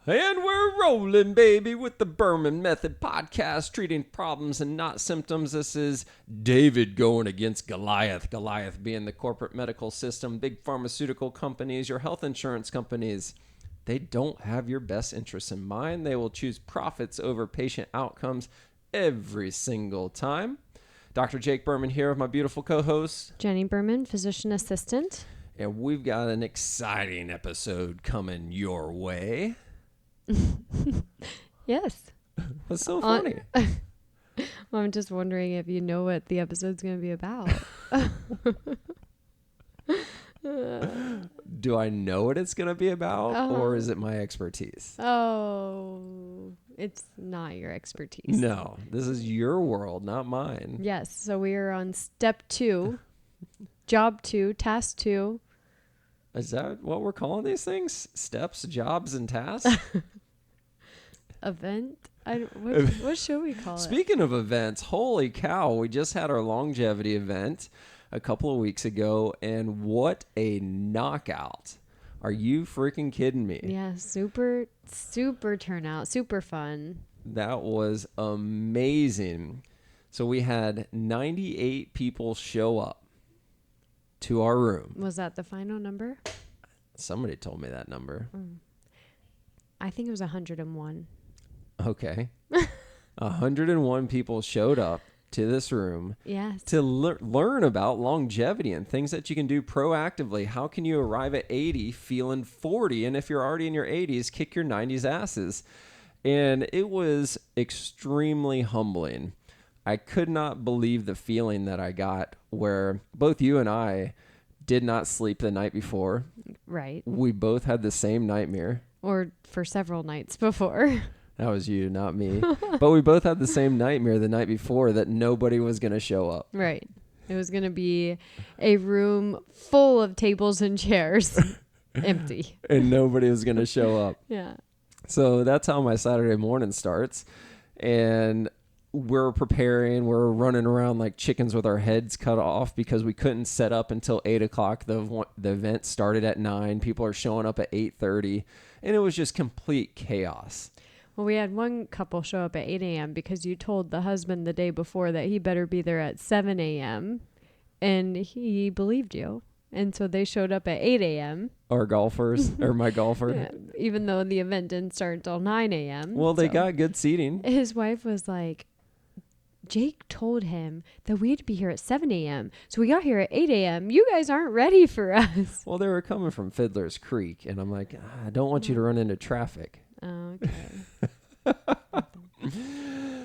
And we're rolling, baby, with the Berman Method Podcast, treating problems and not symptoms. This is David going against Goliath. Goliath being the corporate medical system, big pharmaceutical companies, your health insurance companies. They don't have your best interests in mind. They will choose profits over patient outcomes every single time. Dr. Jake Berman here with my beautiful co-host, Jenni Berman, physician assistant. And we've got an exciting episode coming your way. Yes. What's so funny? Well, I'm just wondering if you know what the episode's going to be about. Do I know what it's going to be about, or is it my expertise? Oh, it's not your expertise. No, this is your world, not mine. Yes. So we are on step 2, job 2, task 2. Is that what we're calling these things? Steps, jobs, and tasks? Event? What should we call it? Speaking of events, holy cow, we just had our longevity event a couple of weeks ago, and what a knockout. Are you freaking kidding me? Yeah, super turnout, super fun. That was amazing. So we had 98 people show up to our room. Was that the final number? Somebody told me that number. I think it was 101. Okay. 101 people showed up to this room Yes. to learn about longevity and things that you can do proactively. How can you arrive at 80 feeling 40? And if you're already in your 80s, kick your 90s asses. And it was extremely humbling. I could not believe the feeling that I got where both you and I did not sleep the night before. Right. We both had the same nightmare. Or for several nights before. That was you, not me. But we both had the same nightmare the night before that nobody was going to show up. Right. It was going to be a room full of tables and chairs. Empty. And nobody was going to show up. Yeah. So that's how my Saturday morning starts. And we're preparing. We're running around like chickens with our heads cut off because we couldn't set up until 8 o'clock. The event started at 9. People are showing up at 8:30. And it was just complete chaos. Well, we had one couple show up at 8 a.m. because you told the husband the day before that he better be there at 7 a.m. And he believed you. And so they showed up at 8 a.m. Our golfers, or my golfer. Yeah, even though the event didn't start until 9 a.m. Well, they got good seating. His wife was like, Jake told him that we had to be here at 7 a.m. So we got here at 8 a.m. You guys aren't ready for us. Well, they were coming from Fiddler's Creek. And I'm like, I don't want you to run into traffic. Okay.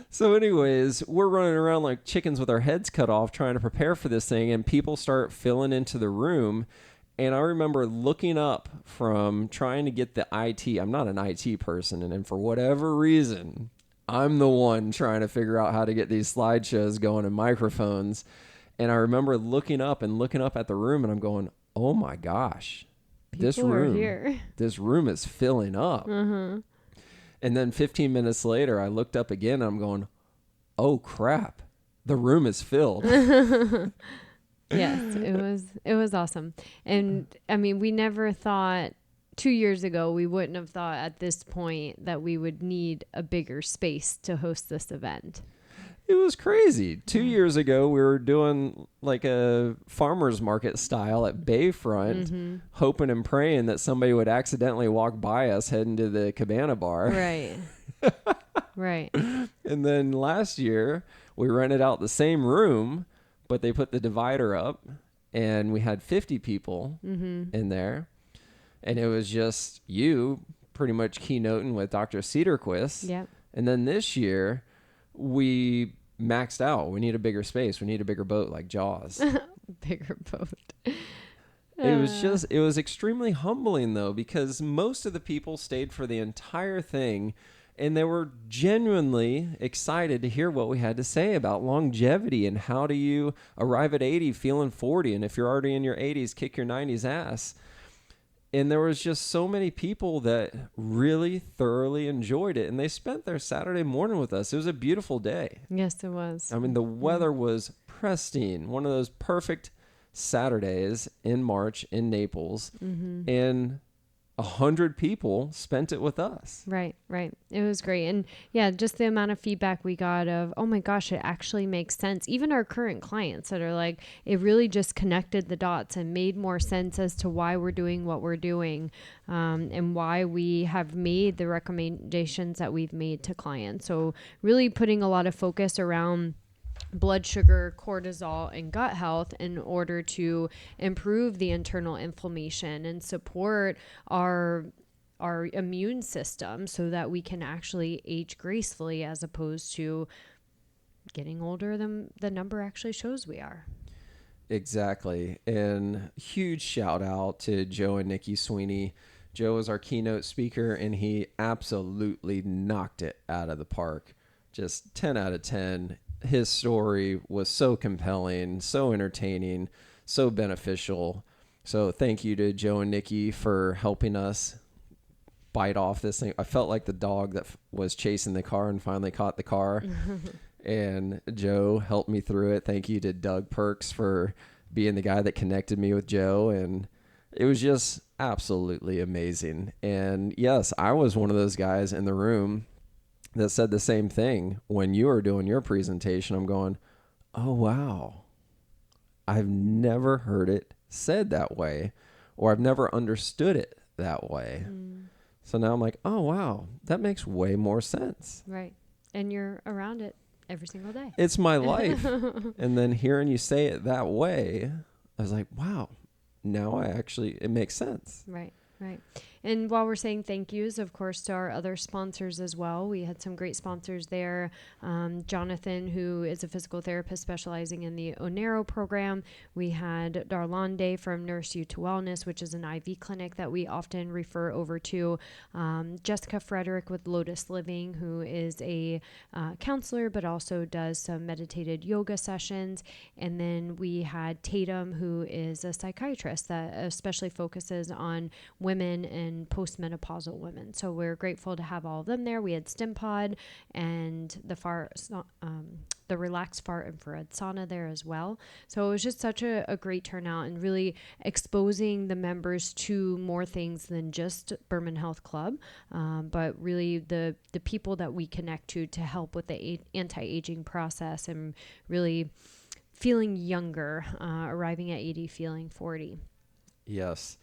So anyways, we're running around like chickens with our heads cut off trying to prepare for this thing, and people start filling into the room. And I remember looking up from trying to get the IT. I'm not an IT person, and then for whatever reason, I'm the one trying to figure out how to get these slideshows going and microphones. And I remember looking up at the room, and I'm going, oh my gosh. This room is filling up. Mm-hmm. And then 15 minutes later, I looked up again and I'm going, oh crap, the room is filled. Yes, it was awesome. And I mean, we never thought 2 years ago, we wouldn't have thought at this point that we would need a bigger space to host this event. It was crazy. 2 years ago, we were doing like a farmer's market style at Bayfront, hoping and praying that somebody would accidentally walk by us heading to the Cabana Bar. Right. Right. And then last year, we rented out the same room, but they put the divider up, and we had 50 people in there. And it was just you pretty much keynoting with Dr. Cedarquist. Yep. And then this year, we maxed out. We need a bigger space. We need a bigger boat like Jaws. Bigger boat. It was extremely humbling though, because most of the people stayed for the entire thing and they were genuinely excited to hear what we had to say about longevity and how do you arrive at 80 feeling 40. And if you're already in your 80s, kick your 90s ass. And there was just so many people that really thoroughly enjoyed it. And they spent their Saturday morning with us. It was a beautiful day. Yes, it was. I mean, the weather was pristine. One of those perfect Saturdays in March in Naples. And 100 people spent it with us. Right. It was great. And yeah, just the amount of feedback we got of, oh my gosh, it actually makes sense. Even our current clients that are like, it really just connected the dots and made more sense as to why we're doing what we're doing, and why we have made the recommendations that we've made to clients. So really putting a lot of focus around blood sugar, cortisol, and gut health in order to improve the internal inflammation and support our immune system so that we can actually age gracefully as opposed to getting older than the number actually shows we are. Exactly. And huge shout out to Joe and Nikki Sweeney. Joe was our keynote speaker, and he absolutely knocked it out of the park. Just 10 out of 10. His story was so compelling, so entertaining, so beneficial. So thank you to Joe and Nikki for helping us bite off this thing. I felt like the dog that was chasing the car and finally caught the car. And Joe helped me through it. Thank you to Doug Perks for being the guy that connected me with Joe. And it was just absolutely amazing. And yes, I was one of those guys in the room that said the same thing when you were doing your presentation. I'm going, oh, wow. I've never heard it said that way, or I've never understood it that way. So now I'm like, oh, wow, that makes way more sense. Right. And you're around it every single day. It's my life. And then hearing you say it that way, I was like, wow, now it makes sense. Right. And while we're saying thank yous, of course, to our other sponsors as well. We had some great sponsors there. Jonathan, who is a physical therapist specializing in the Onero program. We had Darlande from Nurse You to Wellness, which is an IV clinic that we often refer over to. Jessica Frederick with Lotus Living, who is a counselor, but also does some meditated yoga sessions. And then we had Tatum, who is a psychiatrist that especially focuses on women and postmenopausal women. So we're grateful to have all of them there. We had StimPod and the Relaxed Fart Infrared Sauna there as well. So it was just such a great turnout and really exposing the members to more things than just Berman Health Club, but really the people that we connect to help with the anti-aging process and really feeling younger, arriving at 80, feeling 40. Yes.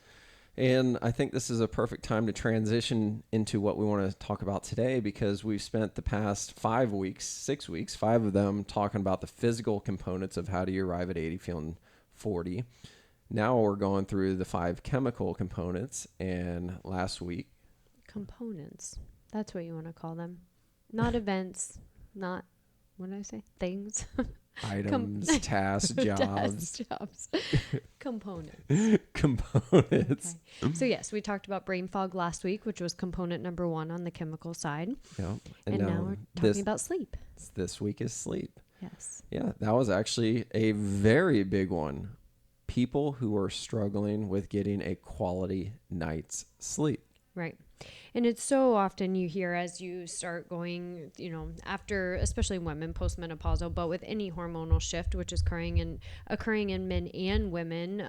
And I think this is a perfect time to transition into what we want to talk about today, because we've spent the past 5 of them talking about the physical components of how do you arrive at 80 feeling 40. Now we're going through the 5 chemical components. And last week... Components. That's what you want to call them. Not events, not, what did I say? Things. Items, tasks, jobs. Components. Components. Okay. So yes, we talked about brain fog last week, which was component number 1 on the chemical side. Yeah. And now we're talking about sleep. This week is sleep. Yes. Yeah, that was actually a very big one. People who are struggling with getting a quality night's sleep. Right. And it's so often you hear as you start going, after, especially women, postmenopausal, but with any hormonal shift, which is occurring in men and women,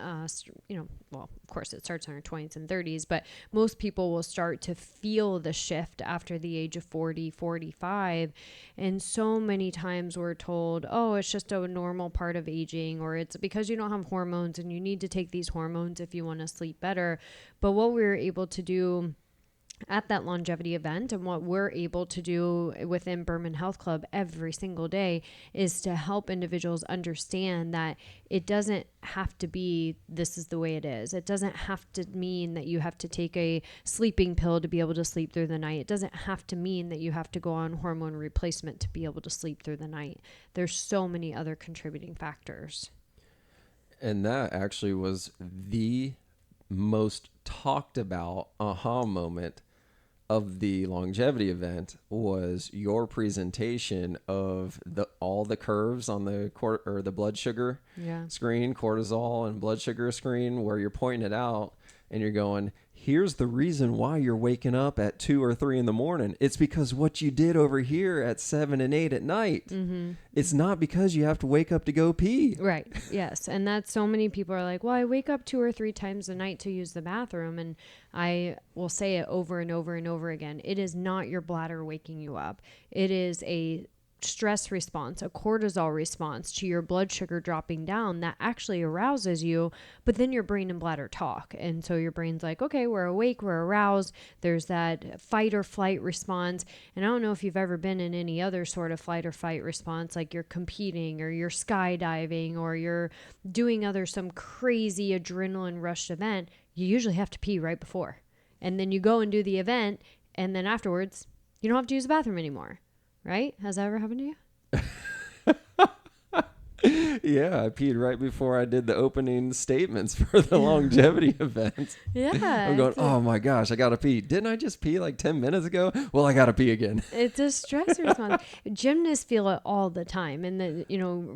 well, of course it starts in our 20s and 30s, but most people will start to feel the shift after the age of 40, 45. And so many times we're told, oh, it's just a normal part of aging, or it's because you don't have hormones and you need to take these hormones if you want to sleep better. But what we're able to do at that longevity event and what we're able to do within Berman Health Club every single day is to help individuals understand that it doesn't have to be this is the way it is. It doesn't have to mean that you have to take a sleeping pill to be able to sleep through the night. It doesn't have to mean that you have to go on hormone replacement to be able to sleep through the night. There's so many other contributing factors. And that actually was the most talked about aha moment of the longevity event, was your presentation of all the curves on the blood sugar screen, cortisol and blood sugar screen, where you're pointing it out and you're going, here's the reason why you're waking up at 2 or 3 in the morning. It's because what you did over here at 7 and 8 at night. Mm-hmm. It's not because you have to wake up to go pee. Right. Yes. And that's so many people are like, well, I wake up 2 or 3 times a night to use the bathroom. And I will say it over and over and over again. It is not your bladder waking you up. It is a stress response, a cortisol response to your blood sugar dropping down that actually arouses you, but then your brain and bladder talk. And so your brain's like, okay, we're awake, we're aroused. There's that fight or flight response. And I don't know if you've ever been in any other sort of flight or fight response, like you're competing or you're skydiving or you're doing some crazy adrenaline rushed event. You usually have to pee right before. And then you go and do the event. And then afterwards, you don't have to use the bathroom anymore. Right? Has that ever happened to you? Yeah, I peed right before I did the opening statements for the longevity event. Yeah. I'm going, oh my gosh, I got to pee. Didn't I just pee like 10 minutes ago? Well, I got to pee again. It's a stress response. Gymnasts feel it all the time. And then,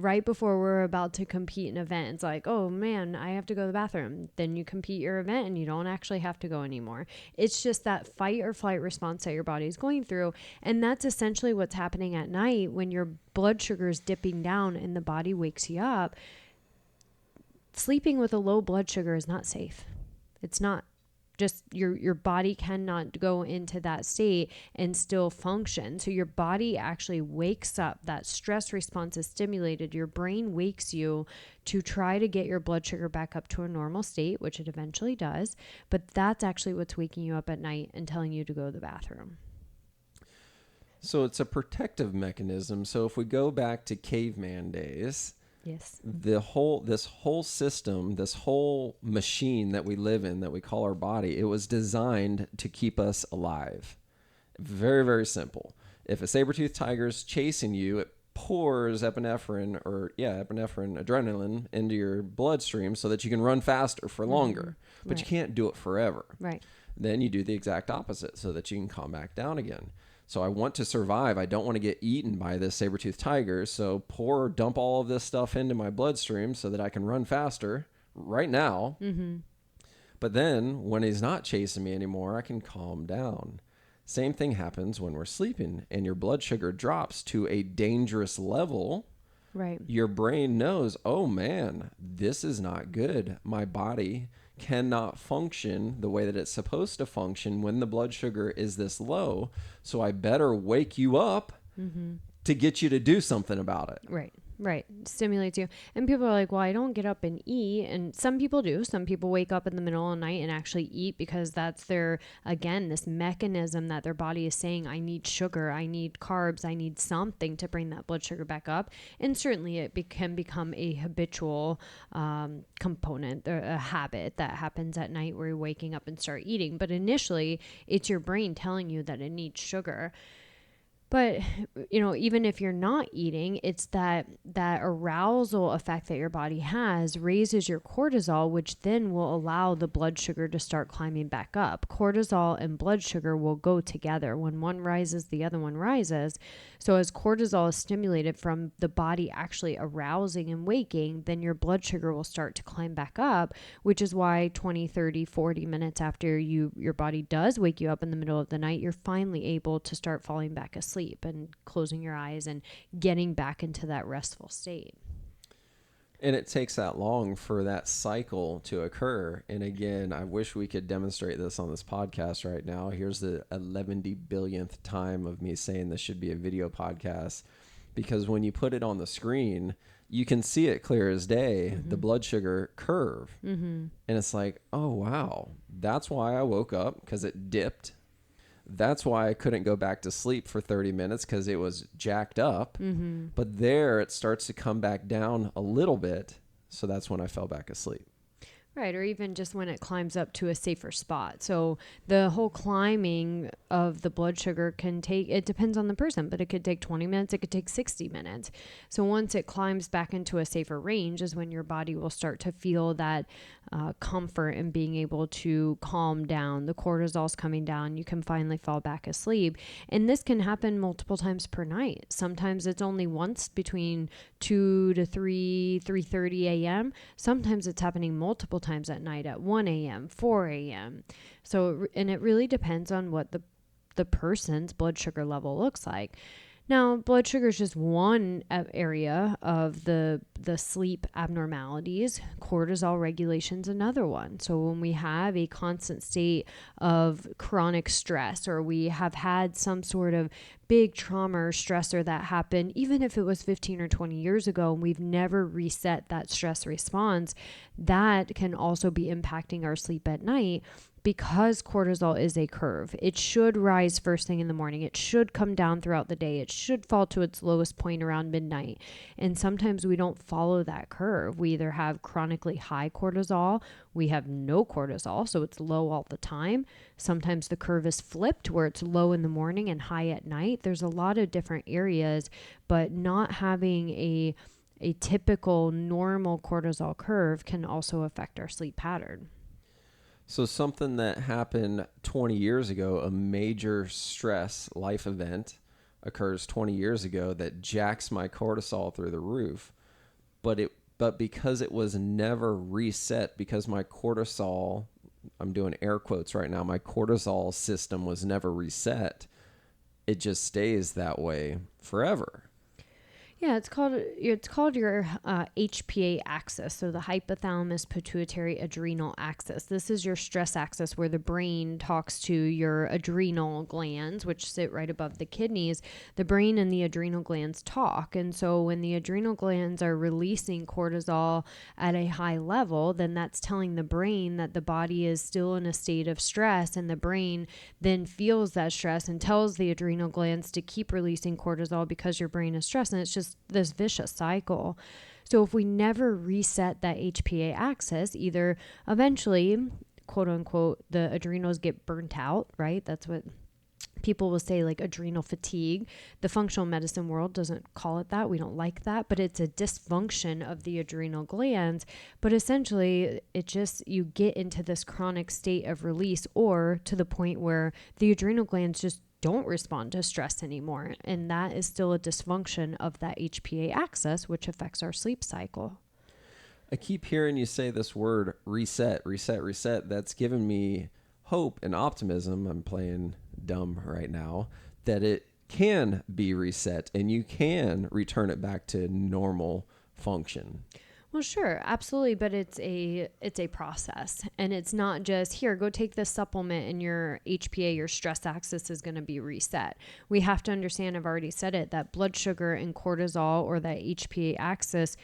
right before we're about to compete in an event, it's like, oh man, I have to go to the bathroom. Then you compete your event and you don't actually have to go anymore. It's just that fight or flight response that your body is going through. And that's essentially what's happening at night when your blood sugar is dipping down and the body wakes you up. Sleeping with a low blood sugar is not safe. It's not. Just your body cannot go into that state and still function. So your body actually wakes up. That stress response is stimulated. Your brain wakes you to try to get your blood sugar back up to a normal state, which it eventually does. But that's actually what's waking you up at night and telling you to go to the bathroom. So it's a protective mechanism. So if we go back to caveman days, yes, this whole system, this whole machine that we live in, that we call our body, it was designed to keep us alive. Very, very simple. If a saber-toothed tiger's chasing you, it pours epinephrine, adrenaline into your bloodstream so that you can run faster for longer. But you can't do it forever. Right. Then you do the exact opposite so that you can calm back down again. So I want to survive. I don't want to get eaten by this saber-toothed tiger. So dump all of this stuff into my bloodstream so that I can run faster right now. Mm-hmm. But then when he's not chasing me anymore, I can calm down. Same thing happens when we're sleeping and your blood sugar drops to a dangerous level. Right. Your brain knows, oh man, this is not good. My body cannot function the way that it's supposed to function when the blood sugar is this low. So I better wake you up to get you to do something about it. Right. Stimulates you. And people are like, well, I don't get up and eat. And some people do. Some people wake up in the middle of the night and actually eat because that's this mechanism that their body is saying, I need sugar, I need carbs, I need something to bring that blood sugar back up. And certainly it can become a habitual component, a habit that happens at night where you're waking up and start eating. But initially, it's your brain telling you that it needs sugar. But, even if you're not eating, it's that arousal effect that your body has raises your cortisol, which then will allow the blood sugar to start climbing back up. Cortisol and blood sugar will go together. When one rises, the other one rises. So as cortisol is stimulated from the body actually arousing and waking, then your blood sugar will start to climb back up, which is why 20, 30, 40 minutes after your body does wake you up in the middle of the night, you're finally able to start falling back asleep and closing your eyes and getting back into that restful state. And it takes that long for that cycle to occur. And again, I wish we could demonstrate this on this podcast right now. Here's the 11 billionth time of me saying this should be a video podcast, because when you put it on the screen, you can see it clear as day, the blood sugar curve. And it's like, oh, wow, that's why I woke up, because it dipped. That's why I couldn't go back to sleep for 30 minutes, because it was jacked up. But there it starts to come back down a little bit. So that's when I fell back asleep. Right. Or even just when it climbs up to a safer spot. So the whole climbing of the blood sugar it depends on the person, but it could take 20 minutes. It could take 60 minutes. So once it climbs back into a safer range is when your body will start to feel that comfort in being able to calm down. The cortisol's coming down. You can finally fall back asleep. And this can happen multiple times per night. Sometimes it's only once between 2 to 3:30 a.m. Sometimes it's happening multiple times at night at 1 a.m., 4 a.m. So, and it really depends on what the person's blood sugar level looks like. Now, blood sugar is just one area of the sleep abnormalities. Cortisol regulation's another one. So when we have a constant state of chronic stress, or we have had some sort of big trauma or stressor that happened, even if it was 15 or 20 years ago, and we've never reset that stress response, that can also be impacting our sleep at night. Because cortisol is a curve, it should rise first thing in the morning. It should come down throughout the day. It should fall to its lowest point around midnight. And sometimes we don't follow that curve. We either have chronically high cortisol, we have no cortisol, so it's low all the time. Sometimes the curve is flipped where it's low in the morning and high at night. There's a lot of different areas, but not having a typical normal cortisol curve can also affect our sleep pattern. So something that happened 20 years ago, a major stress life event occurs 20 years ago that jacks my cortisol through the roof, but because it was never reset, because my cortisol, I'm doing air quotes right now, my cortisol system was never reset, it just stays that way forever. Yeah, it's called your HPA axis, so the hypothalamus pituitary adrenal axis. This is your stress axis where the brain talks to your adrenal glands, which sit right above the kidneys. The brain and the adrenal glands talk, and so when the adrenal glands are releasing cortisol at a high level, then that's telling the brain that the body is still in a state of stress, and the brain then feels that stress and tells the adrenal glands to keep releasing cortisol because your brain is stressed, and it's just this vicious cycle. So if we never reset that HPA axis, either eventually, quote unquote, the adrenals get burnt out, right? That's what people will say, like adrenal fatigue. The functional medicine world doesn't call it that. We don't like that, but it's a dysfunction of the adrenal glands. But essentially, you get into this chronic state of release, or to the point where the adrenal glands just don't respond to stress anymore. And that is still a dysfunction of that HPA axis, which affects our sleep cycle. I keep hearing you say this word, reset, reset, reset. That's given me hope and optimism. I'm playing dumb right now, that it can be reset and you can return it back to normal function. Well, sure, absolutely, but it's a process, and it's not just here, go take this supplement and your HPA, your stress axis is going to be reset. We have to understand, I've already said it, that blood sugar and cortisol, or that HPA axis,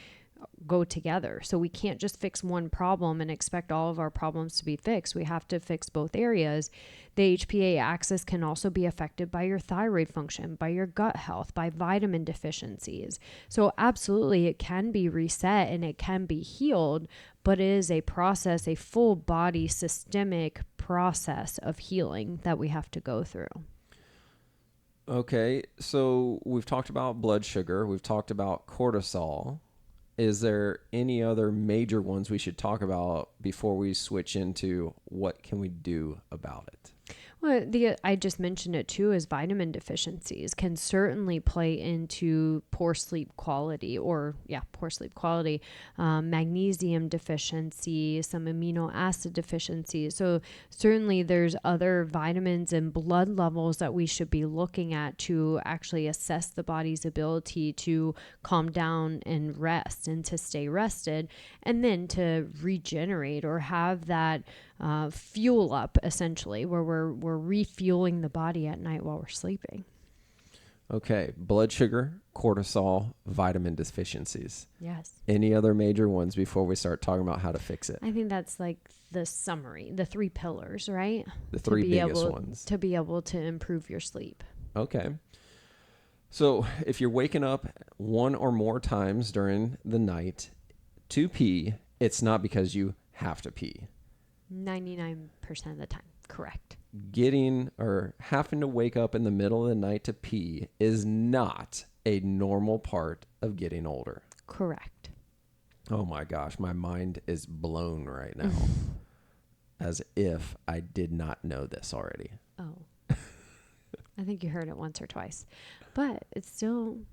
go together. So we can't just fix one problem and expect all of our problems to be fixed. We have to fix both areas. The HPA axis can also be affected by your thyroid function, by your gut health, by vitamin deficiencies. So absolutely, it can be reset and it can be healed, but it is a process, a full body systemic process of healing that we have to go through. Okay, so we've talked about blood sugar, we've talked about cortisol. Is there any other major ones we should talk about before we switch into what can we do about it? Well, I just mentioned it too, is vitamin deficiencies can certainly play into poor sleep quality, magnesium deficiency, some amino acid deficiencies. So certainly there's other vitamins and blood levels that we should be looking at to actually assess the body's ability to calm down and rest, and to stay rested, and then to regenerate or have that fuel up, essentially, where we're refueling the body at night while we're sleeping. Okay, blood sugar, cortisol, vitamin deficiencies. Yes. Any other major ones before we start talking about how to fix it? I think that's like the summary, the 3 pillars, right? The 3 biggest ones. To be able to improve your sleep. Okay. So if you're waking up one or more times during the night to pee, it's not because you have to pee. 99% of the time. Correct. Getting or having to wake up in the middle of the night to pee is not a normal part of getting older. Correct. Oh my gosh, my mind is blown right now. As if I did not know this already. Oh. I think you heard it once or twice. But it's true.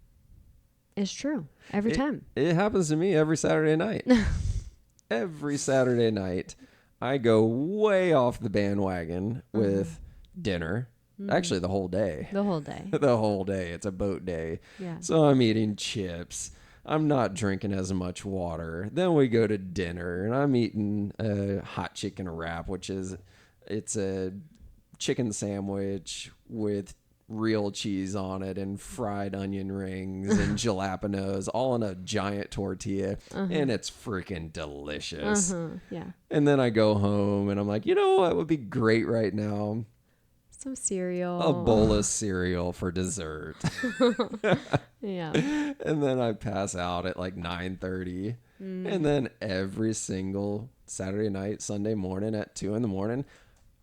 Every time. It happens to me every Saturday night. every Saturday night, I go way off the bandwagon with dinner. Actually, the whole day. The whole day. The whole day. It's a boat day. Yeah. So I'm eating chips. I'm not drinking as much water. Then we go to dinner, and I'm eating a hot chicken wrap, it's a chicken sandwich with real cheese on it and fried onion rings and jalapenos all on a giant tortilla, and it's freaking delicious. Yeah. And then I go home, and I'm like, you know what would be great right now? Some cereal. A bowl of cereal for dessert. Yeah. And then I pass out at like 9:30. And then every single Saturday night, Sunday morning at 2 a.m,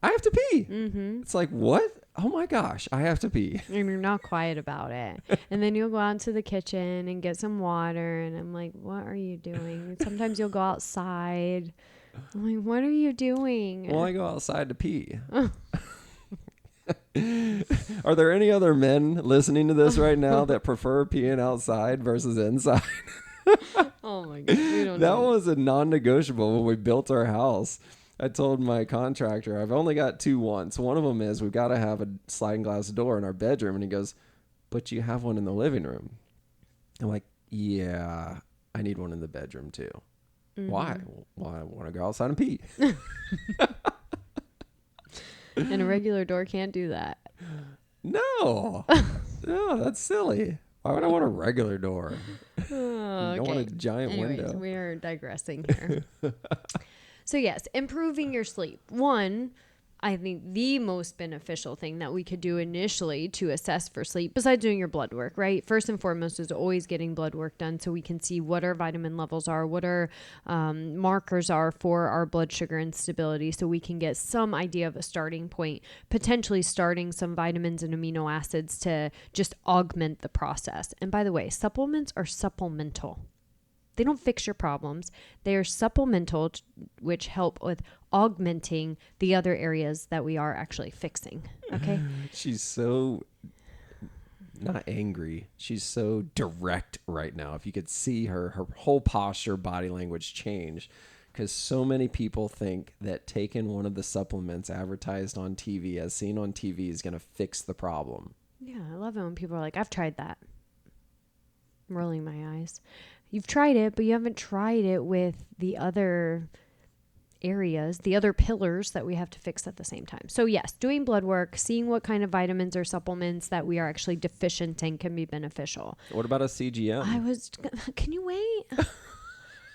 I have to pee. It's like, what? Oh my gosh, I have to pee. And you're not quiet about it. And then you'll go out to the kitchen and get some water. And I'm like, what are you doing? Sometimes you'll go outside. I'm like, what are you doing? Well, I go outside to pee. Are there any other men listening to this right now that prefer peeing outside versus inside? Oh my God. We don't That know. was a non-negotiable when we built our house. I told my contractor, I've only got two wants. One of them is we've got to have a sliding glass door in our bedroom. And he goes, but you have one in the living room. I'm like, yeah, I need one in the bedroom too. Why? Well, I want to go outside and pee. And a regular door can't do that. No. No, that's silly. Why would I want a regular door? Oh, I want a giant window. We are digressing here. So yes, improving your sleep. One, I think the most beneficial thing that we could do initially to assess for sleep, besides doing your blood work, right? First and foremost is always getting blood work done so we can see what our vitamin levels are, what our markers are for our blood sugar instability, so we can get some idea of a starting point, potentially starting some vitamins and amino acids to just augment the process. And by the way, supplements are supplemental. They don't fix your problems. They are supplemental, which help with augmenting the other areas that we are actually fixing. Okay. She's so not angry. She's so direct right now. If you could see her whole posture, body language change, because so many people think that taking one of the supplements advertised on TV, as seen on TV, is going to fix the problem. Yeah. I love it when people are like, I've tried that. I'm rolling my eyes. You've tried it, but you haven't tried it with the other areas, the other pillars that we have to fix at the same time. So yes, doing blood work, seeing what kind of vitamins or supplements that we are actually deficient in can be beneficial. What about a CGM? Can you wait?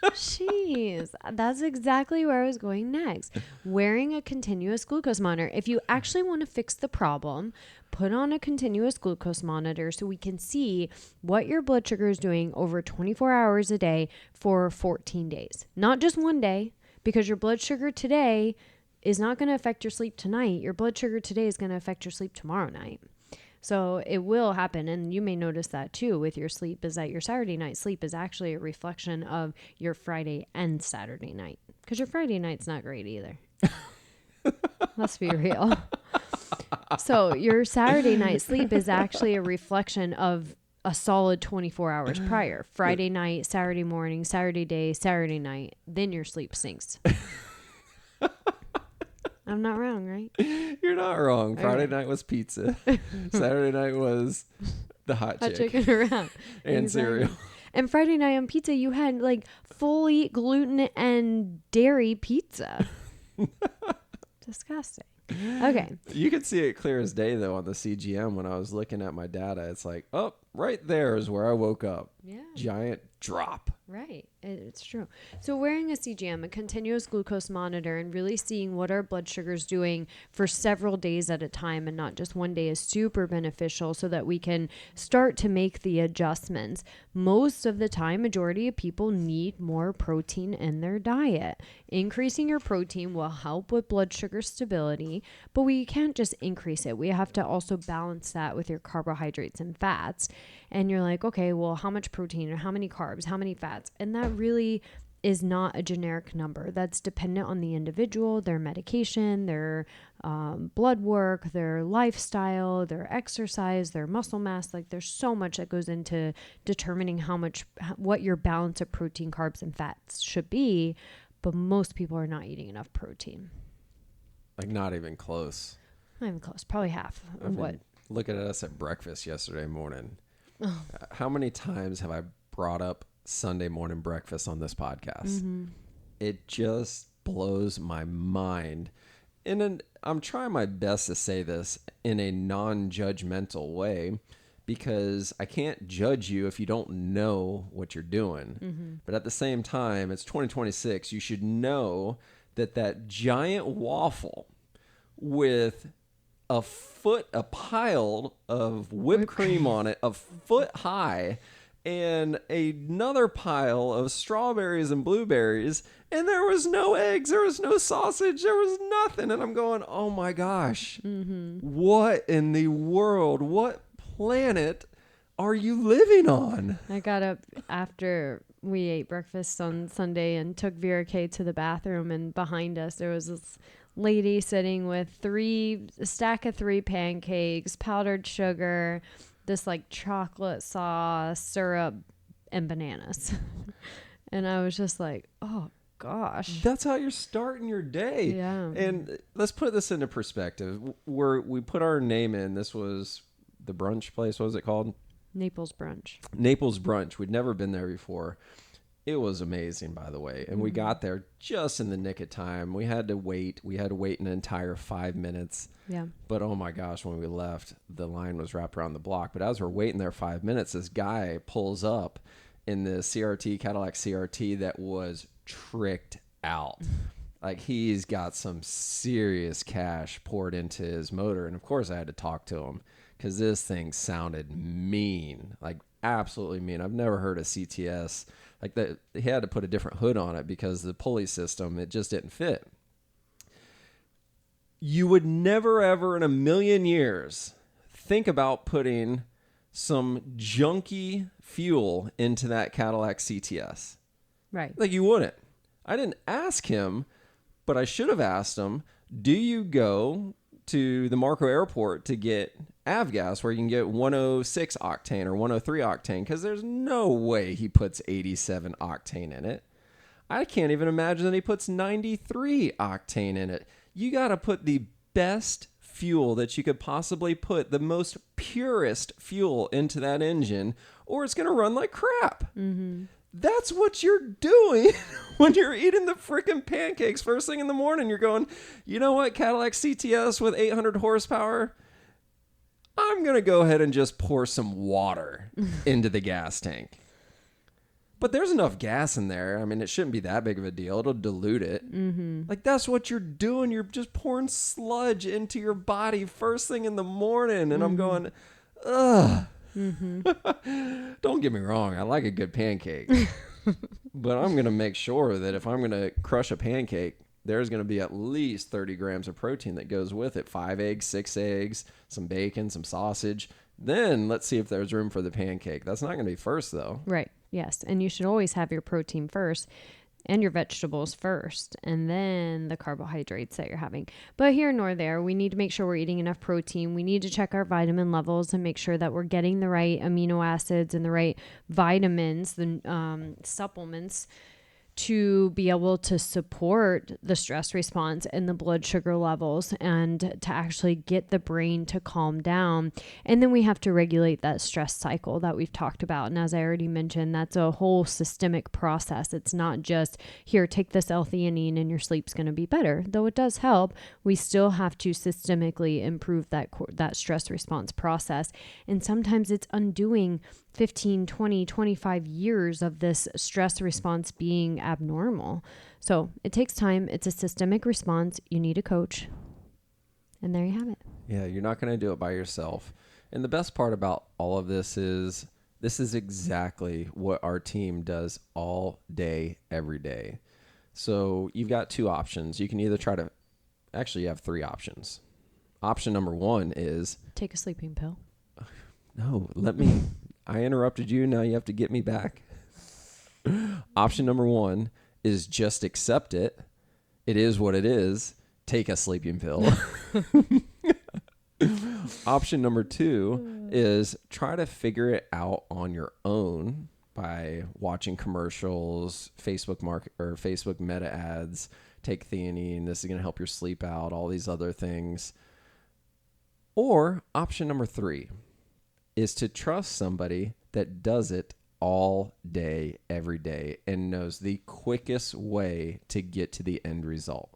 Jeez, that's exactly where I was going next. Wearing a continuous glucose monitor. If you actually want to fix the problem, put on a continuous glucose monitor so we can see what your blood sugar is doing over 24 hours a day for 14 days. Not just one day, because your blood sugar today is not going to affect your sleep tonight. Your blood sugar today is going to affect your sleep tomorrow night. So it will happen, and you may notice that too with your sleep, is that your Saturday night sleep is actually a reflection of your Friday and Saturday night, because your Friday night's not great either. Let's be real. So your Saturday night sleep is actually a reflection of a solid 24 hours prior. Friday night, Saturday morning, Saturday day, Saturday night, then your sleep sinks. I'm not wrong, right? You're not wrong. Friday night was pizza. Saturday night was the hot chicken around. And cereal. And Friday night on pizza, you had like fully gluten and dairy pizza. Disgusting. Okay. You could see it clear as day, though, on the CGM when I was looking at my data. It's like, oh, right there is where I woke up. Yeah. Giant drop. Right. It's true. So wearing a CGM, a continuous glucose monitor, and really seeing what our blood sugar is doing for several days at a time and not just one day is super beneficial so that we can start to make the adjustments. Most of the time, majority of people need more protein in their diet. Increasing your protein will help with blood sugar stability, but we can't just increase it. We have to also balance that with your carbohydrates and fats. And you're like, okay, well, how much protein or how many carbs, how many fats? And that really is not a generic number. That's dependent on the individual, their medication, their blood work, their lifestyle, their exercise, their muscle mass. Like there's so much that goes into determining what your balance of protein, carbs, and fats should be. but most people are not eating enough protein. Like not even close. Not even close. Probably half of what. Look at us at breakfast yesterday morning. Oh. How many times have I brought up Sunday morning breakfast on this podcast? Mm-hmm. It just blows my mind. I'm trying my best to say this in a non-judgmental way, because I can't judge you if you don't know what you're doing. Mm-hmm. But at the same time, it's 2026. You should know that giant waffle with a pile of whipped cream on it, a foot high, and another pile of strawberries and blueberries, and there was no eggs, there was no sausage, there was nothing. And I'm going, oh my gosh, what in the world, what planet are you living on? I got up after we ate breakfast on Sunday and took Vera K to the bathroom, and behind us there was this lady sitting with a stack of 3 pancakes, powdered sugar, this like chocolate sauce, syrup, and bananas. And I was just like, oh gosh. That's how you're starting your day. Yeah. And let's put this into perspective. We put our name in. This was the brunch place. What was it called? Naples Brunch. Naples Brunch. We'd never been there before. It was amazing, by the way. And we got there just in the nick of time. We had to wait. We had to wait an entire 5 minutes. Yeah. But oh my gosh, when we left, the line was wrapped around the block. But as we're waiting there 5 minutes, this guy pulls up in the Cadillac CRT that was tricked out. Like, he's got some serious cash poured into his motor. And of course I had to talk to him, because this thing sounded mean, like absolutely mean. I've never heard a CTS like that. He had to put a different hood on it because the pulley system, it just didn't fit. You would never, ever in a million years think about putting some junky fuel into that Cadillac CTS. Right. Like, you wouldn't. I didn't ask him, but I should have asked him, do you go to the Marco Airport to get avgas where you can get 106 octane or 103 octane? Because there's no way he puts 87 octane in it. I can't even imagine that he puts 93 octane in it. You got to put the best fuel that you could possibly put, the most purest fuel into that engine, or it's going to run like crap. Mm-hmm. That's what you're doing when you're eating the freaking pancakes first thing in the morning. You're going, you know what, Cadillac CTS with 800 horsepower, I'm going to go ahead and just pour some water into the gas tank. But there's enough gas in there. I mean, it shouldn't be that big of a deal. It'll dilute it. Mm-hmm. Like, that's what you're doing. You're just pouring sludge into your body first thing in the morning. And I'm going, ugh. Mm-hmm. Don't get me wrong. I like a good pancake. But I'm going to make sure that if I'm going to crush a pancake, there's going to be at least 30 grams of protein that goes with it. 5 eggs, 6 eggs, some bacon, some sausage. Then let's see if there's room for the pancake. That's not going to be first, though. Right. Yes. And you should always have your protein first and your vegetables first, and then the carbohydrates that you're having. But here nor there, we need to make sure we're eating enough protein. We need to check our vitamin levels and make sure that we're getting the right amino acids and the right vitamins, the supplements, to be able to support the stress response and the blood sugar levels, and to actually get the brain to calm down. And then we have to regulate that stress cycle that we've talked about. And as I already mentioned, that's a whole systemic process. It's not just, here, take this L-theanine and your sleep's going to be better. Though it does help, we still have to systemically improve that stress response process. And sometimes it's undoing 15, 20, 25 years of this stress response being abnormal. So it takes time. It's a systemic response. You need a coach. And there you have it. Yeah, you're not going to do it by yourself. And the best part about all of this is exactly what our team does all day, every day. So you've got 2 options. You can either you have 3 options. Option number 1 is... take a sleeping pill. No, I interrupted you. Now you have to get me back. Option number 1 is just accept it. It is what it is. Take a sleeping pill. Option number 2 is try to figure it out on your own by watching commercials, Facebook meta ads, take theanine, this is going to help your sleep out, all these other things. Or option number 3 is to trust somebody that does it all day, every day, and knows the quickest way to get to the end result.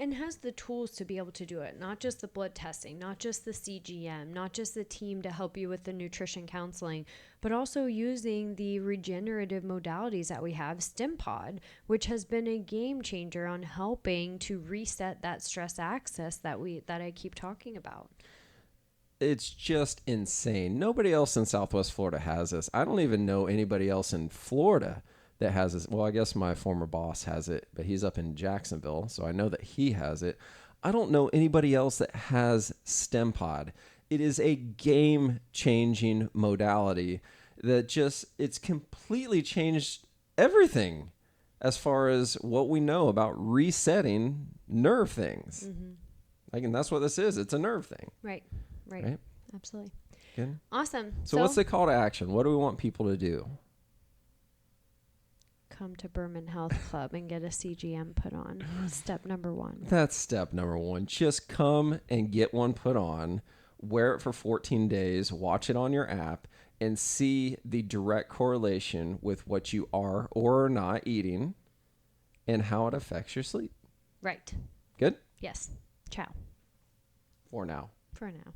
And has the tools to be able to do it, not just the blood testing, not just the CGM, not just the team to help you with the nutrition counseling, but also using the regenerative modalities that we have, StimPod, which has been a game changer on helping to reset that stress axis that I keep talking about. It's just insane. Nobody else in Southwest Florida has this. I don't even know anybody else in Florida that has this. Well, I guess my former boss has it, but he's up in Jacksonville, so I know that he has it. I don't know anybody else that has StimPod. It is a game-changing modality that it's completely changed everything as far as what we know about resetting nerve things. Mm-hmm. And that's what this is. It's a nerve thing. Right. Absolutely. Good. Awesome. So what's the call to action? What do we want people to do? Come to Berman Health Club and get a CGM put on. Step number 1. That's step number 1. Just come and get one put on, wear it for 14 days, watch it on your app, and see the direct correlation with what you are or are not eating and how it affects your sleep. Right. Good? Yes. Ciao. For now. For now.